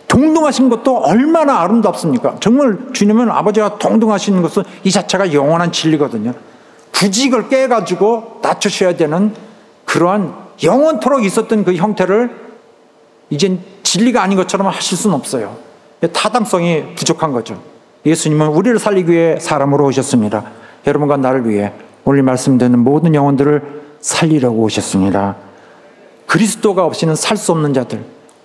동등하신 것도 얼마나 아름답습니까? 정말 주님은 아버지가 동등하신 것은 이 자체가 영원한 진리거든요. 굳이 이걸 깨가지고 낮추셔야 되는 그러한 영원토록 있었던 그 형태를 이젠 진리가 아닌 것처럼 하실 수는 없어요. 타당성이 부족한 거죠. 예수님은 우리를 살리기 위해 사람으로 오셨습니다. 여러분과 나를 위해 오늘 말씀 듣는 모든 영혼들을 살리려고 오셨습니다. 그리스도가 없이는 살 수 없는 자들,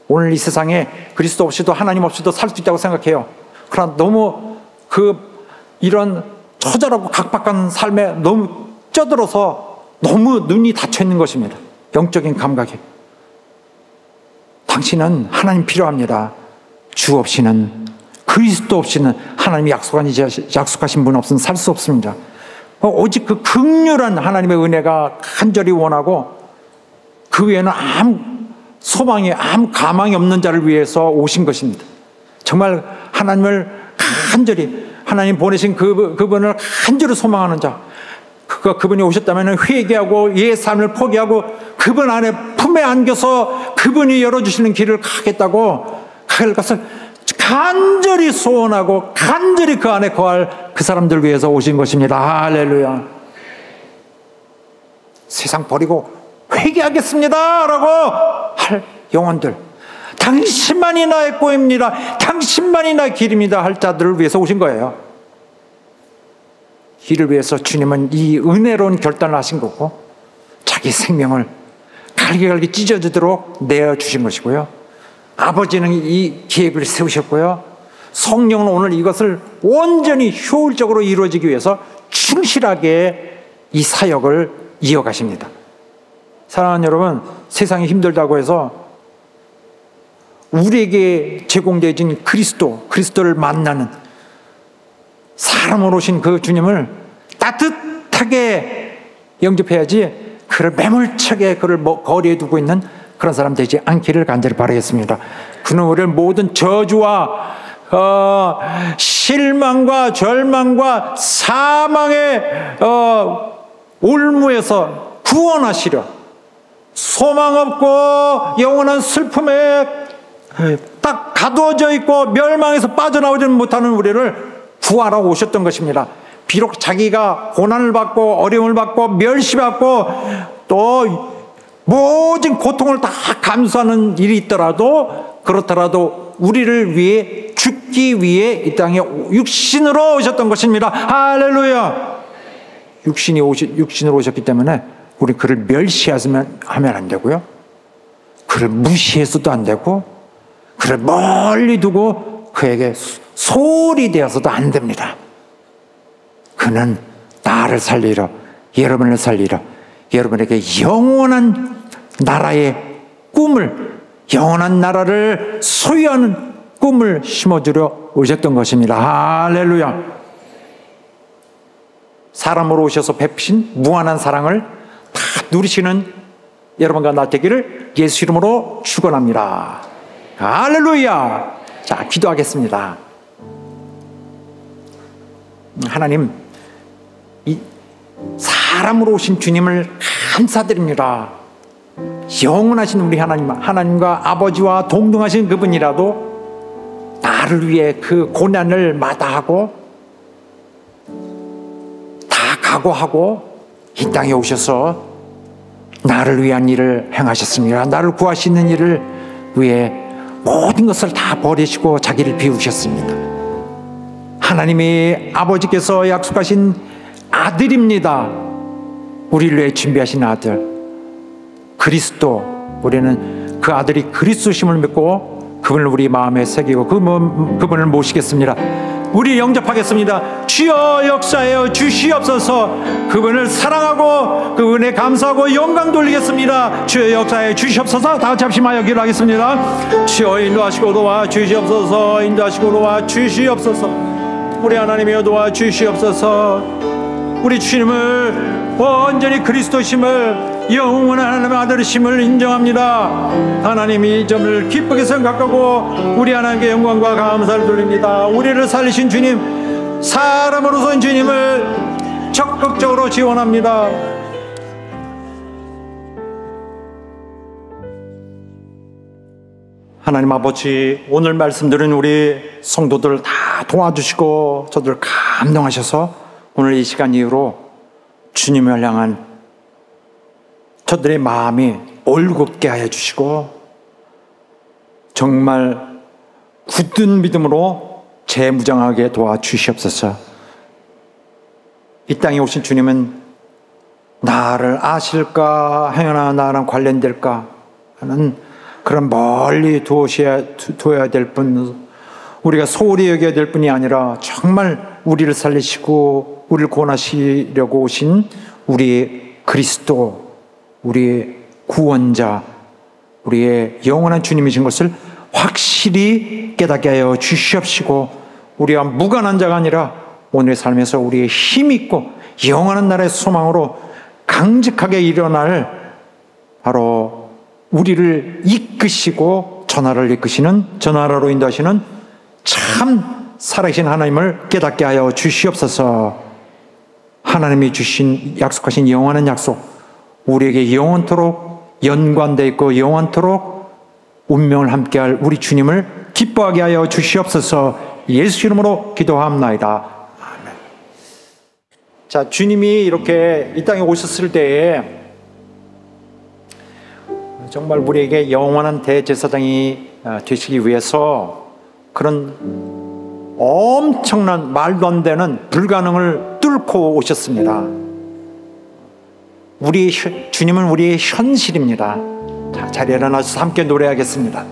오늘 이 세상에 그리스도 없이도 하나님 없이도 살 수 있다고 생각해요. 그러나 너무 이런 처절하고 각박한 삶에 너무 쪄들어서 너무 눈이 닫혀 있는 것입니다. 영적인 감각에. 당신은 하나님 필요합니다. 주 없이는, 그리스도 없이는, 하나님이 약속하신 분 없으면 살 수 없습니다. 오직 그 극률한 하나님의 은혜가 간절히 원하고, 그 외에는 아무 소망이, 아무 가망이 없는 자를 위해서 오신 것입니다. 정말 하나님을 간절히, 하나님 보내신 그분을 간절히 소망하는 자, 그분이 오셨다면 회개하고 옛 삶을 포기하고 그분 안에 품에 안겨서 그분이 열어주시는 길을 가겠다고, 그것을 간절히 소원하고 간절히 그 안에 거할 그 사람들 위해서 오신 것입니다. 할렐루야. 세상 버리고 회개하겠습니다 라고 할 영혼들, 당신만이 나의 꼬입니다, 당신만이 나의 길입니다 할 자들을 위해서 오신 거예요. 이를 위해서 주님은 이 은혜로운 결단을 하신 거고, 자기 생명을 갈기갈기 찢어지도록 내어주신 것이고요. 아버지는 이 계획을 세우셨고요. 성령은 오늘 이것을 온전히 효율적으로 이루어지기 위해서 충실하게 이 사역을 이어가십니다. 사랑하는 여러분, 세상이 힘들다고 해서 우리에게 제공되어진 그리스도를 만나는 사람으로 오신 그 주님을 따뜻하게 영접해야지, 그를 매몰차게 그를 거리에 두고 있는 그런 사람 되지 않기를 간절히 바라겠습니다. 그는 우리를 모든 저주와 실망과 절망과 사망의 올무에서 구원하시려, 소망 없고 영원한 슬픔에 딱 가두어져 있고 멸망에서 빠져나오지 못하는 우리를 구하러 오셨던 것입니다. 비록 자기가 고난을 받고 어려움을 받고 멸시받고 또 모든 고통을 다 감수하는 일이 있더라도, 그렇더라도 우리를 위해 죽기 위해 이 땅에 육신으로 오셨던 것입니다. 할렐루야. 육신으로 오셨기 때문에 우리 그를 멸시하면 안 되고요, 그를 무시해서도 안 되고, 그를 멀리 두고 그에게 소홀히 되어서도 안 됩니다. 그는 나를 살리러, 여러분을 살리러, 여러분에게 영원한 나라의 꿈을, 영원한 나라를 소유하는 꿈을 심어주려 오셨던 것입니다. 할렐루야. 사람으로 오셔서 베푸신 무한한 사랑을 다 누리시는 여러분과 나 되기를 예수 이름으로 축원합니다. 할렐루야. 자, 기도하겠습니다. 하나님, 이 사람으로 오신 주님을 감사드립니다. 영원하신 우리 하나님과 아버지와 동등하신 그분이라도 나를 위해 그 고난을 마다하고 다 각오하고 이 땅에 오셔서 나를 위한 일을 행하셨습니다. 나를 구하시는 일을 위해 모든 것을 다 버리시고 자기를 비우셨습니다. 하나님이 아버지께서 약속하신 아들입니다. 우리를 위해 준비하신 아들 그리스도. 우리는 그 아들이 그리스도심을 믿고 그분을 우리 마음에 새기고 그분을 모시겠습니다. 우리 영접하겠습니다. 주여 역사하여 주시옵소서. 그분을 사랑하고 그분에 감사하고 영광 돌리겠습니다. 주여 역사하여 주시옵소서. 다 같이 합심하여 기도하겠습니다. 주여 인도하시고 도와주시옵소서. 인도하시고 도와주시옵소서. 우리 하나님이여 도와주시옵소서. 우리 주님을 온전히 그리스도심을, 영원한 하나님의 아들이심을 인정합니다. 하나님이 이 점을 기쁘게 생각하고 우리 하나님께 영광과 감사를 돌립니다. 우리를 살리신 주님, 사람으로서인 주님을 적극적으로 지원합니다. 하나님 아버지, 오늘 말씀 들은 우리 성도들 다 도와주시고 저들 감동하셔서 오늘 이 시간 이후로 주님을 향한 저들의 마음이 올곧게 하여 주시고 정말 굳은 믿음으로 재무장하게 도와주시옵소서. 이 땅에 오신 주님은 나를 아실까, 행여나 나랑 관련될까 하는 그런 멀리 두어야 될 뿐, 우리가 소홀히 여겨야 될 뿐이 아니라 정말 우리를 살리시고 우리를 구원하시려고 오신 우리 그리스도, 우리의 구원자, 우리의 영원한 주님이신 것을 확실히 깨닫게 하여 주시옵시고, 우리가 무관한 자가 아니라 오늘의 삶에서 우리의 힘있고 영원한 나라의 소망으로 강직하게 일어날, 바로 우리를 이끄시고 전하를 이끄시는, 전하로 인도하시는 참 살아계신 하나님을 깨닫게 하여 주시옵소서. 하나님이 주신, 약속하신 영원한 약속, 우리에게 영원토록 연관되어 있고 영원토록 운명을 함께할 우리 주님을 기뻐하게 하여 주시옵소서. 예수 이름으로 기도합나이다. 아멘. 자, 주님이 이렇게 이 땅에 오셨을 때에 정말 우리에게 영원한 대제사장이 되시기 위해서 그런 엄청난 말도 안 되는 불가능을 뚫고 오셨습니다. 주님은 우리의 현실입니다. 자, 자리에 일어나서 함께 노래하겠습니다.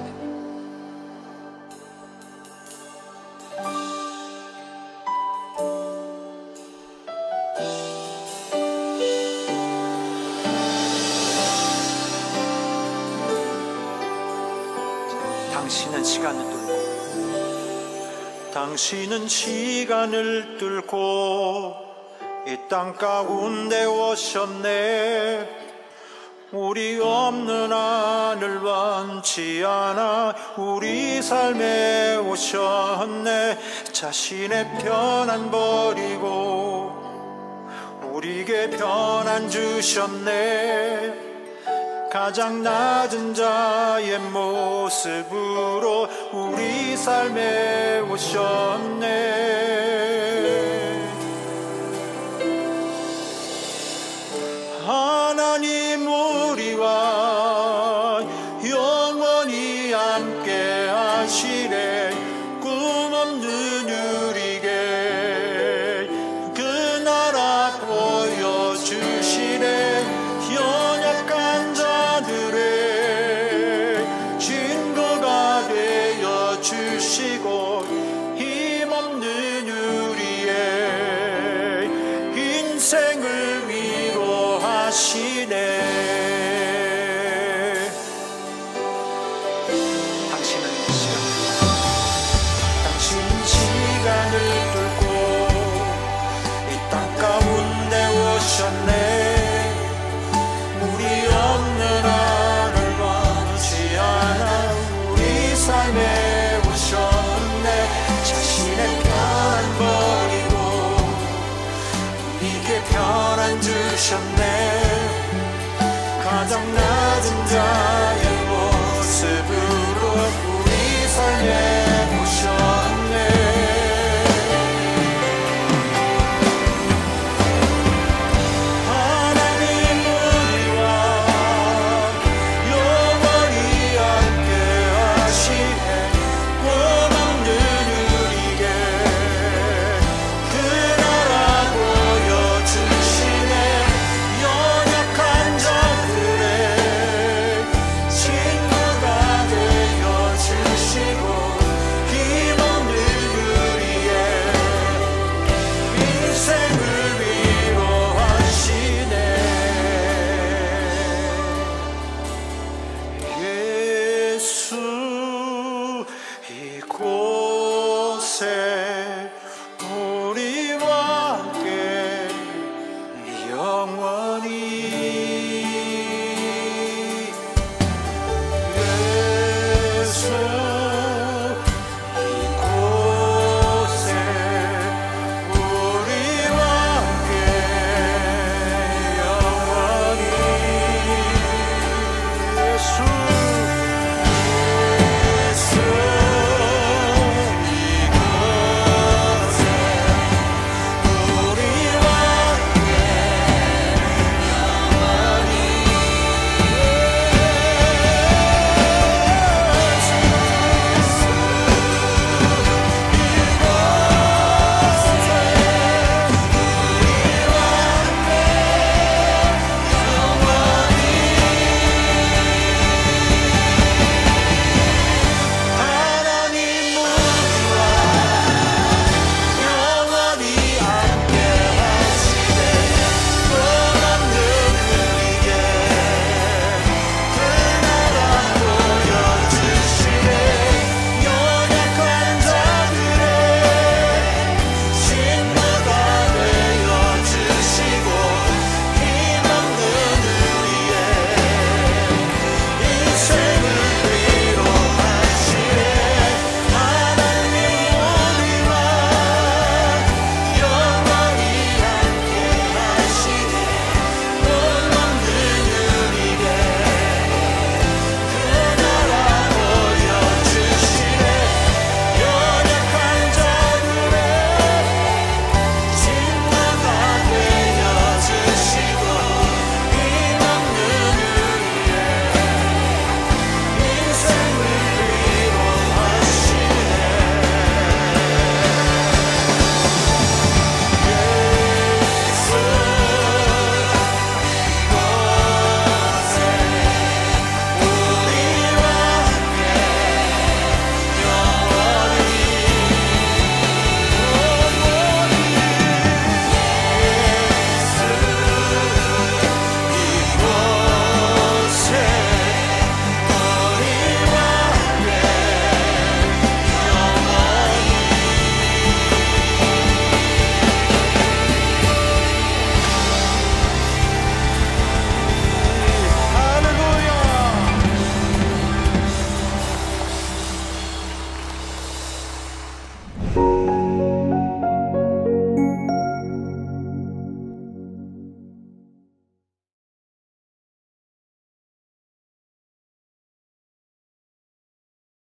당신은 시간을 뚫고 이 땅 가운데 오셨네. 우리 없는 하늘 원치 않아 우리 삶에 오셨네. 자신의 편안 버리고 우리에게 편안 주셨네. 가장 낮은 자의 모습으로 우리 삶에 오셨네. 하나님 우리와 영원히 함께 하시네. 꿈 없는 우리에게 그 나라 보여주시네. 연약한 자들의 증거가 되어 주시고 힘없는 우리의 인생을 위로하시네. 당신은 시간을 뚫고 이 땅 가운데 오셨네. 삶에 오셨네. 자신의 편안 버리고 우리에게 편안 주셨네.